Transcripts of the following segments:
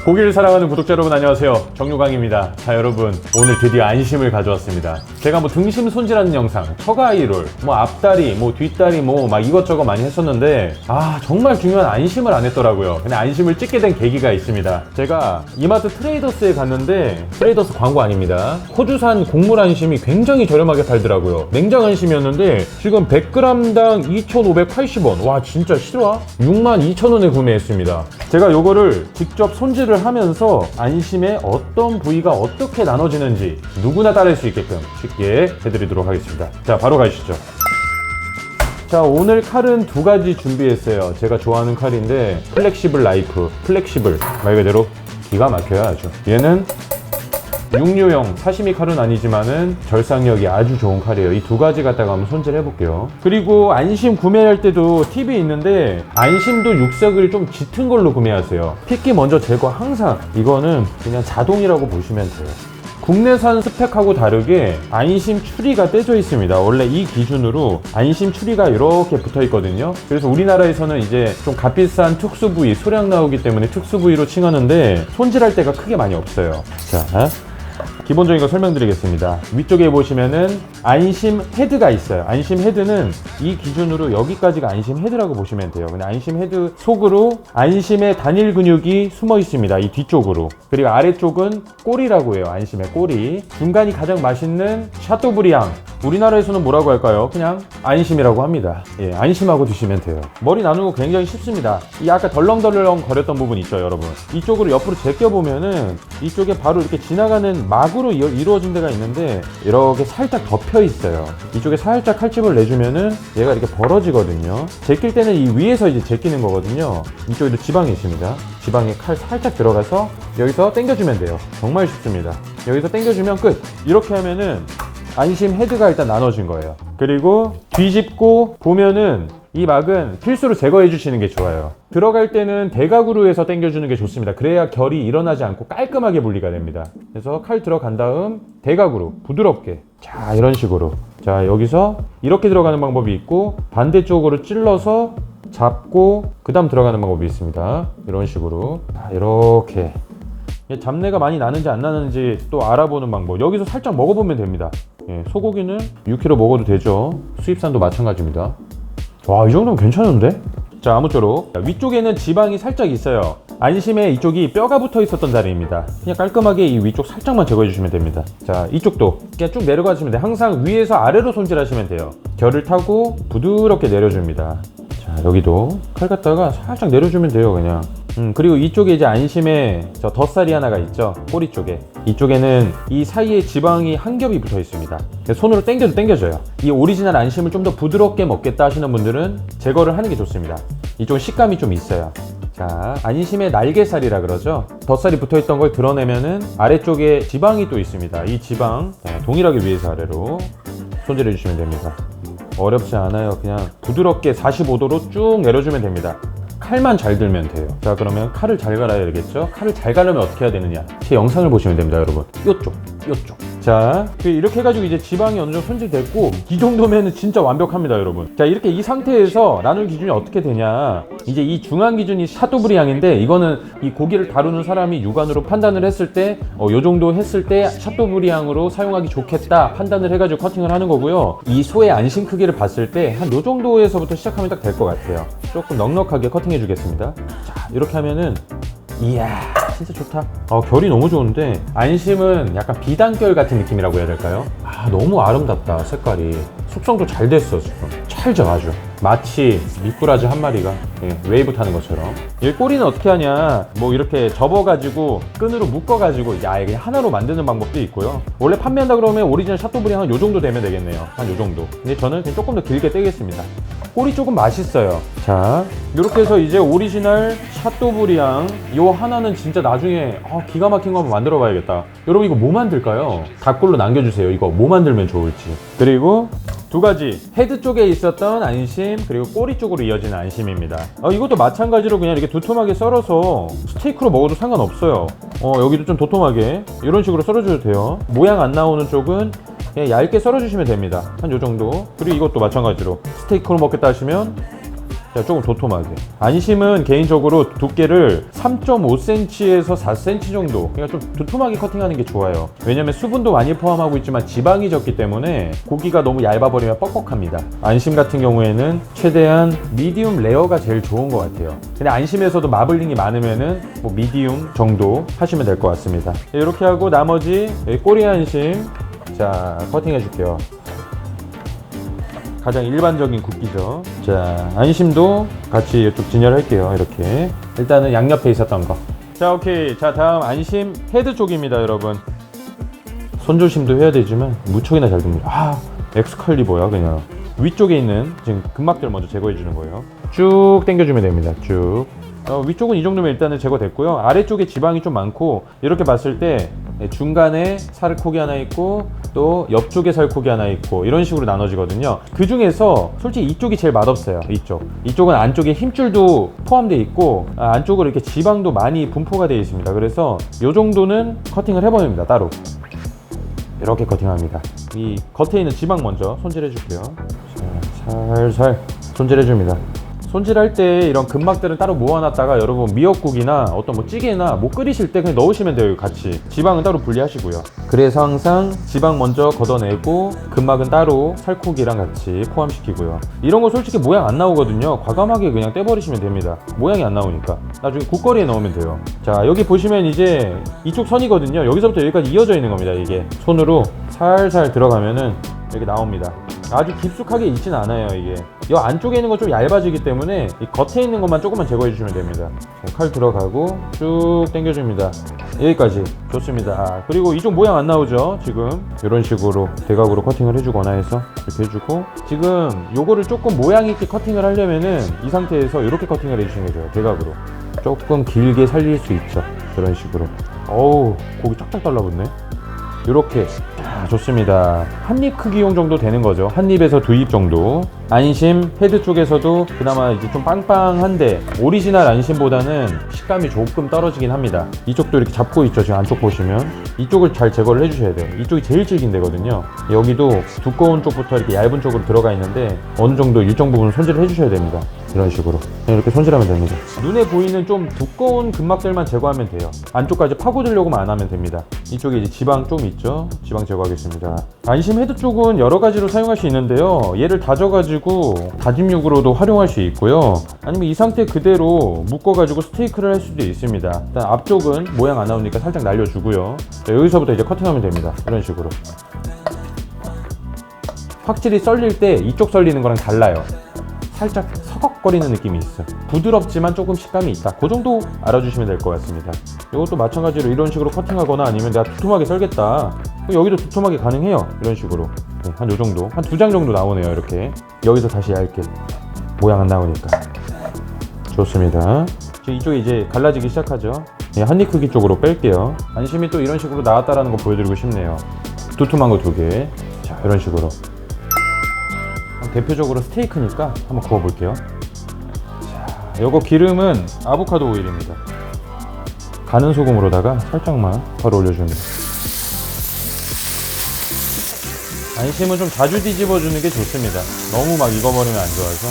고기를 사랑하는 구독자 여러분 안녕하세요, 정유광입니다. 자, 여러분 오늘 드디어 안심을 가져왔습니다. 제가 등심 손질하는 영상, 처가이롤, 앞다리, 뒷다리 막 이것저것 많이 했었는데 정말 중요한 안심을 안 했더라고요. 근데 안심을 찍게 된 계기가 있습니다. 제가 이마트 트레이더스에 갔는데, 트레이더스 광고 아닙니다. 호주산 곡물 안심이 굉장히 저렴하게 팔더라고요. 냉장 안심이었는데 지금 100g당 2,580원. 와, 진짜 실화? 62,000원에 구매했습니다. 제가 요거를 직접 손질을 하면서 안심의 어떤 부위가 어떻게 나눠지는지 누구나 따를 수 있게끔 쉽게 해드리도록 하겠습니다. 자, 바로 가시죠. 자, 오늘 칼은 두 가지 준비했어요. 제가 좋아하는 칼인데 플렉시블 나이프, 플렉시블 말 그대로 기가 막혀요. 아주 얘는 육류용 사시미 칼은 아니지만은 절삭력이 아주 좋은 칼이에요. 이 두 가지 갖다가 한번 손질해 볼게요. 그리고 안심 구매할 때도 팁이 있는데, 안심도 육색을 좀 짙은 걸로 구매하세요. 핏기 먼저 제거 항상. 이거는 그냥 자동이라고 보시면 돼요. 국내산 스펙하고 다르게 안심 추리가 떼져 있습니다. 원래 이 기준으로 안심 추리가 이렇게 붙어 있거든요. 그래서 우리나라에서는 이제 좀 값비싼 특수 부위, 소량 나오기 때문에 특수 부위로 칭하는데 손질할 때가 크게 많이 없어요. 자, 기본적인 거 설명드리겠습니다. 위쪽에 보시면은 안심 헤드가 있어요. 안심 헤드는 이 기준으로 여기까지가 안심 헤드라고 보시면 돼요. 근데 안심 헤드 속으로 안심의 단일 근육이 숨어 있습니다. 이 뒤쪽으로. 그리고 아래쪽은 꼬리라고 해요. 안심의 꼬리. 중간이 가장 맛있는 샤토브리앙. 우리나라에서는 뭐라고 할까요? 그냥 안심이라고 합니다. 예, 안심하고 드시면 돼요. 머리 나누는 거 굉장히 쉽습니다. 이 아까 덜렁덜렁 거렸던 부분 있죠, 여러분. 이쪽으로 옆으로 제껴보면은 이쪽에 바로 이렇게 지나가는 막으로 이루어진 데가 있는데 이렇게 살짝 덮여 있어요. 이쪽에 살짝 칼집을 내주면은 얘가 이렇게 벌어지거든요. 제낄 때는 이 위에서 이제 제끼는 거거든요. 이쪽에도 지방이 있습니다. 지방에 칼 살짝 들어가서 여기서 당겨주면 돼요. 정말 쉽습니다. 여기서 당겨주면 끝. 이렇게 하면은 안심 헤드가 일단 나눠진 거예요. 그리고 뒤집고 보면은 이 막은 필수로 제거해 주시는 게 좋아요. 들어갈 때는 대각으로 해서 당겨주는 게 좋습니다. 그래야 결이 일어나지 않고 깔끔하게 분리가 됩니다. 그래서 칼 들어간 다음 대각으로 부드럽게, 자, 이런 식으로. 자, 여기서 이렇게 들어가는 방법이 있고, 반대쪽으로 찔러서 잡고 그 다음 들어가는 방법이 있습니다. 이런 식으로. 자, 이렇게 잡내가 많이 나는지 안 나는지 또 알아보는 방법. 여기서 살짝 먹어보면 됩니다. 예, 소고기는 6kg 먹어도 되죠. 수입산도 마찬가지입니다. 와, 이 정도면 괜찮은데? 자, 아무쪼록 위쪽에는 지방이 살짝 있어요. 안심에 이쪽이 뼈가 붙어 있었던 자리입니다. 그냥 깔끔하게 이 위쪽 살짝만 제거해 주시면 됩니다. 자, 이쪽도 그냥 쭉 내려가 주시면 돼요. 항상 위에서 아래로 손질하시면 돼요. 결을 타고 부드럽게 내려줍니다. 자, 여기도 칼 갖다가 살짝 내려주면 돼요, 그냥. 그리고 이쪽에 이제 안심에 저 덧살이 하나가 있죠. 꼬리 쪽에. 이쪽에는 이 사이에 지방이 한 겹이 붙어 있습니다. 손으로 당겨도 당겨져요. 이 오리지널 안심을 좀 더 부드럽게 먹겠다 하시는 분들은 제거를 하는 게 좋습니다. 이쪽은 식감이 좀 있어요. 자, 안심의 날개살이라 그러죠. 덧살이 붙어 있던 걸 드러내면은 아래쪽에 지방이 또 있습니다. 이 지방 동일하게 위에서 아래로 손질해 주시면 됩니다. 어렵지 않아요. 그냥 부드럽게 45도로 쭉 내려주면 됩니다. 칼만 잘 들면 돼요. 자, 그러면 칼을 잘 갈아야 되겠죠? 칼을 잘 갈으면 어떻게 해야 되느냐? 제 영상을 보시면 됩니다, 여러분. 요쪽. 자, 이렇게 해가지고 이제 지방이 어느 정도 손질됐고, 이 정도면은 진짜 완벽합니다, 여러분. 자, 이렇게 이 상태에서 나눌 기준이 어떻게 되냐? 이제 이 중앙 기준이 샤토브리앙인데, 이거는 이 고기를 다루는 사람이 육안으로 판단을 했을 때, 요 정도 했을 때 샤토브리앙으로 사용하기 좋겠다 판단을 해가지고 커팅을 하는 거고요. 이 소의 안심 크기를 봤을 때 한 요 정도에서부터 시작하면 딱 될 것 같아요. 조금 넉넉하게 커팅해 주겠습니다. 자, 이렇게 하면은 이야, 진짜 좋다. 결이 너무 좋은데, 안심은 약간 비단결 같은 느낌이라고 해야 될까요? 너무 아름답다, 색깔이. 숙성도 잘 됐어, 지금. 찰져, 아주. 마치 미꾸라지 한 마리가 웨이브 타는 것처럼. 이 꼬리는 어떻게 하냐, 이렇게 접어가지고 끈으로 묶어가지고 그냥 하나로 만드는 방법도 있고요. 원래 판매한다 그러면 오리지널 샤토브리앙은 요 정도 되면 되겠네요. 한 요 정도. 근데 저는 그냥 조금 더 길게 떼겠습니다. 꼬리 조금 맛있어요. 자, 이렇게 해서 이제 오리지널 샤토브리앙 요 하나는 진짜 나중에 기가 막힌 거 한번 만들어 봐야겠다. 여러분, 이거 뭐 만들까요? 댓글로 남겨주세요. 이거 뭐 만들면 좋을지. 그리고 두 가지, 헤드 쪽에 있었던 안심, 그리고 꼬리 쪽으로 이어지는 안심입니다. 이것도 마찬가지로 그냥 이렇게 두툼하게 썰어서 스테이크로 먹어도 상관없어요. 여기도 좀 도톰하게 이런 식으로 썰어줘도 돼요. 모양 안 나오는 쪽은 그냥 얇게 썰어주시면 됩니다. 한 요 정도. 그리고 이것도 마찬가지로 스테이크로 먹겠다 하시면 자, 조금 도톰하게. 안심은 개인적으로 두께를 3.5cm에서 4cm 정도, 그러니까 좀 도톰하게 커팅하는 게 좋아요. 왜냐면 수분도 많이 포함하고 있지만 지방이 적기 때문에 고기가 너무 얇아버리면 뻑뻑합니다. 안심 같은 경우에는 최대한 미디움 레어가 제일 좋은 것 같아요. 근데 안심에서도 마블링이 많으면은 뭐 미디움 정도 하시면 될 것 같습니다. 이렇게 하고 나머지 꼬리 안심, 자, 커팅해 줄게요. 가장 일반적인 굵기죠. 자, 안심도 같이 이쪽 진열할게요. 이렇게 일단은 양옆에 있었던 거. 자, 오케이. 자, 다음 안심 헤드 쪽입니다, 여러분. 손조심도 해야 되지만 무척이나 잘 됩니다. 아, 엑스칼리버야 그냥. 위쪽에 있는 지금 근막들 먼저 제거해 주는 거예요. 쭉 당겨주면 됩니다. 쭉. 위쪽은 이 정도면 일단은 제거됐고요. 아래쪽에 지방이 좀 많고, 이렇게 봤을 때 중간에 살코기 하나 있고 또 옆쪽에 살코기 하나 있고 이런 식으로 나눠지거든요. 그 중에서 솔직히 이쪽이 제일 맛없어요. 이쪽은 안쪽에 힘줄도 포함되어 있고 안쪽으로 이렇게 지방도 많이 분포가 되어 있습니다. 그래서 이 정도는 커팅을 해버립니다. 따로 이렇게 커팅합니다. 이 겉에 있는 지방 먼저 손질해 줄게요. 자, 살살 손질해 줍니다. 손질할 때 이런 근막들은 따로 모아놨다가 여러분 미역국이나 어떤 뭐 찌개나 뭐 끓이실 때 그냥 넣으시면 돼요. 같이 지방은 따로 분리하시고요. 그래서 항상 지방 먼저 걷어내고 근막은 따로 살코기랑 같이 포함시키고요. 이런 거 솔직히 모양 안 나오거든요. 과감하게 그냥 떼버리시면 됩니다. 모양이 안 나오니까 나중에 국거리에 넣으면 돼요. 자, 여기 보시면 이제 이쪽 선이거든요. 여기서부터 여기까지 이어져 있는 겁니다. 이게 손으로 살살 들어가면은 이렇게 나옵니다. 아주 깊숙하게 있진 않아요. 이게 이 안쪽에 있는 건 좀 얇아지기 때문에 이 겉에 있는 것만 조금만 제거해 주시면 됩니다. 칼 들어가고 쭉 당겨줍니다. 여기까지. 좋습니다. 그리고 이쪽 모양 안 나오죠. 지금 이런 식으로 대각으로 커팅을 해주거나 해서 이렇게 해주고, 지금 요거를 조금 모양 있게 커팅을 하려면은 이 상태에서 이렇게 커팅을 해주시는 게 좋아요. 대각으로 조금 길게 살릴 수 있죠. 이런 식으로. 어우, 고기 쫙쫙 달라붙네. 이렇게. 좋습니다. 한 입 크기용 정도 되는 거죠. 한 입에서 두 입 정도. 안심 헤드 쪽에서도 그나마 이제 좀 빵빵한데 오리지널 안심보다는 식감이 조금 떨어지긴 합니다. 이쪽도 이렇게 잡고 있죠. 지금 안쪽 보시면 이쪽을 잘 제거를 해주셔야 돼요. 이쪽이 제일 질긴 데거든요. 여기도 두꺼운 쪽부터 이렇게 얇은 쪽으로 들어가 있는데 어느 정도 일정 부분 손질을 해주셔야 됩니다. 이런 식으로 이렇게 손질하면 됩니다. 눈에 보이는 좀 두꺼운 근막들만 제거하면 돼요. 안쪽까지 파고들려고만 안 하면 됩니다. 이쪽에 이제 지방 좀 있죠. 지방 제거하겠습니다. 안심 헤드 쪽은 여러 가지로 사용할 수 있는데요. 얘를 다져가지고 다짐 육으로도 활용할 수 있고요. 아니면 이 상태 그대로 묶어가지고 스테이크를 할 수도 있습니다. 일단 앞쪽은 모양 안 나오니까 살짝 날려주고요. 여기서부터 이제 커팅하면 됩니다. 이런 식으로. 확실히 썰릴 때 이쪽 썰리는 거랑 달라요. 살짝 서걱거리는 느낌이 있어요. 부드럽지만 조금 식감이 있다. 그 정도 알아주시면 될 것 같습니다. 이것도 마찬가지로 이런 식으로 커팅하거나 아니면 내가 두툼하게 썰겠다. 여기도 두툼하게 가능해요. 이런 식으로. 네, 한 요 정도. 한 2장 정도 나오네요. 이렇게. 여기서 다시 얇게. 모양 안 나오니까. 좋습니다. 지금 이쪽에 이제 갈라지기 시작하죠. 네, 한입 크기 쪽으로 뺄게요. 안심이 또 이런 식으로 나왔다라는 거 보여드리고 싶네요. 두툼한 거 2개. 자, 이런 식으로. 대표적으로 스테이크니까 한번 구워볼게요. 자, 요거 기름은 아보카도 오일입니다. 가는 소금으로다가 살짝만 바로 올려줍니다. 안심은 좀 자주 뒤집어주는 게 좋습니다. 너무 막 익어버리면 안 좋아서.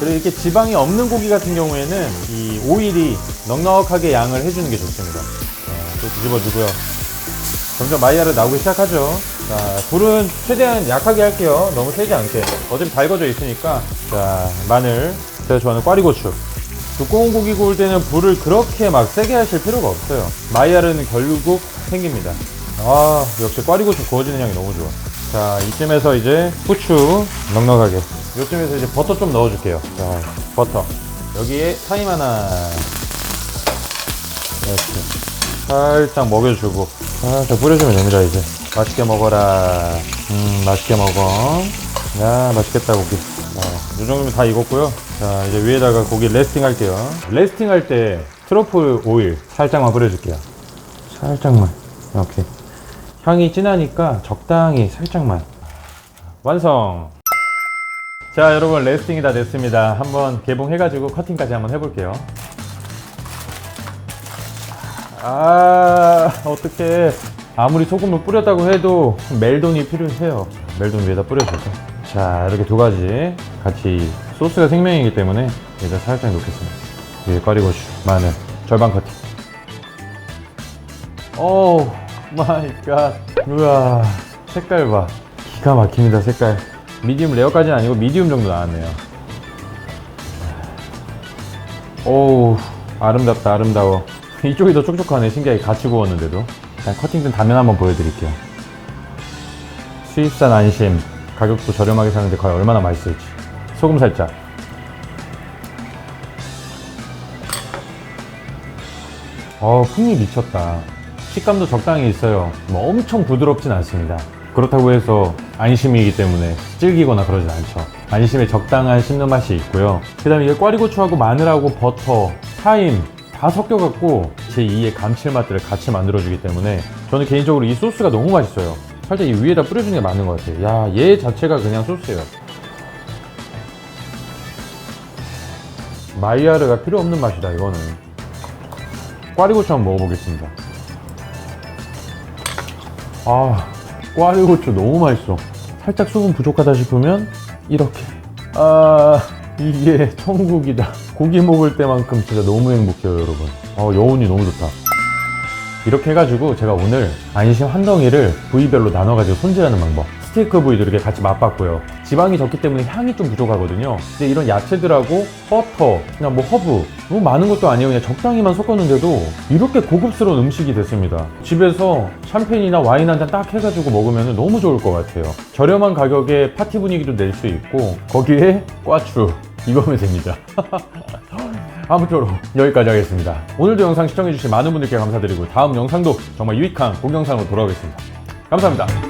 그리고 이렇게 지방이 없는 고기 같은 경우에는 이 오일이 넉넉하게 양을 해주는 게 좋습니다. 네, 또 뒤집어주고요. 점점 마이야르 나오기 시작하죠. 자, 불은 최대한 약하게 할게요. 너무 세지 않게. 어차피 달궈져 있으니까. 자, 마늘. 제가 좋아하는 꽈리고추. 두꺼운 고기 구울 때는 불을 그렇게 막 세게 하실 필요가 없어요. 마이야르는 결국 생깁니다. 아, 역시 꽈리고추 구워지는 향이 너무 좋아. 자, 이쯤에서 이제 후추 넉넉하게. 이쯤에서 이제 버터 좀 넣어줄게요. 자, 버터. 여기에 타임 하나. 이렇게. 살짝 먹여주고 살짝 뿌려주면 됩니다. 이제 맛있게 먹어라. 맛있게 먹어. 야, 맛있겠다 고기. 자, 이 정도면 다 익었고요. 자, 이제 위에다가 고기 레스팅 할게요. 레스팅 할 때 트러플 오일 살짝만 뿌려줄게요. 살짝만. 이렇게 향이 진하니까 적당히 살짝만. 완성. 자, 여러분 레스팅이 다 됐습니다. 한번 개봉해가지고 커팅까지 한번 해볼게요. 아, 어떡해. 아무리 소금을 뿌렸다고 해도 멜돈이 필요해요. 멜돈 위에다 뿌려주죠. 자, 이렇게 2가지 같이 소스가 생명이기 때문에 여기다 살짝 넣겠습니다. 위에 꽈리고추, 마늘, 절반 커팅. 오 마이 갓. 우와, 색깔 봐. 기가 막힙니다, 색깔. 미디움 레어까지는 아니고 미디움 정도 나왔네요. 오우, 아름답다, 아름다워. 이쪽이 더 촉촉하네, 신기하게 같이 구웠는데도. 일단 커팅된 단면 한번 보여드릴게요. 수입산 안심. 가격도 저렴하게 사는데 과연 얼마나 맛있을지. 소금 살짝. 풍미 미쳤다. 식감도 적당히 있어요. 뭐 엄청 부드럽진 않습니다. 그렇다고 해서 안심이기 때문에 질기거나 그러진 않죠. 안심에 적당한 씹는 맛이 있고요. 그 다음에 이게 꽈리고추하고 마늘하고 버터, 타임 다 섞여갖고 제2의 감칠맛들을 같이 만들어주기 때문에 저는 개인적으로 이 소스가 너무 맛있어요. 살짝 이 위에다 뿌려주는 게 맞는 것 같아요. 야, 얘 자체가 그냥 소스예요. 마이야르가 필요 없는 맛이다, 이거는. 꽈리고추 한번 먹어보겠습니다. 꽈리고추 너무 맛있어. 살짝 수분 부족하다 싶으면 이렇게. 이게 천국이다. 고기 먹을 때만큼 진짜 너무 행복해요, 여러분. 여운이 너무 좋다. 이렇게 해가지고 제가 오늘 안심 한 덩이를 부위별로 나눠가지고 손질하는 방법, 스테이크 부위도 이렇게 같이 맛봤고요. 지방이 적기 때문에 향이 좀 부족하거든요. 근데 이런 야채들하고 버터, 그냥 뭐 허브, 너무 많은 것도 아니에요. 그냥 적당히만 섞었는데도 이렇게 고급스러운 음식이 됐습니다. 집에서 샴페인이나 와인 한 잔 딱 해가지고 먹으면 너무 좋을 것 같아요. 저렴한 가격에 파티 분위기도 낼 수 있고, 거기에 꽈추, 이거면 됩니다. 아무쪼록 여기까지 하겠습니다. 오늘도 영상 시청해주신 많은 분들께 감사드리고 다음 영상도 정말 유익한 공영상으로 돌아오겠습니다. 감사합니다.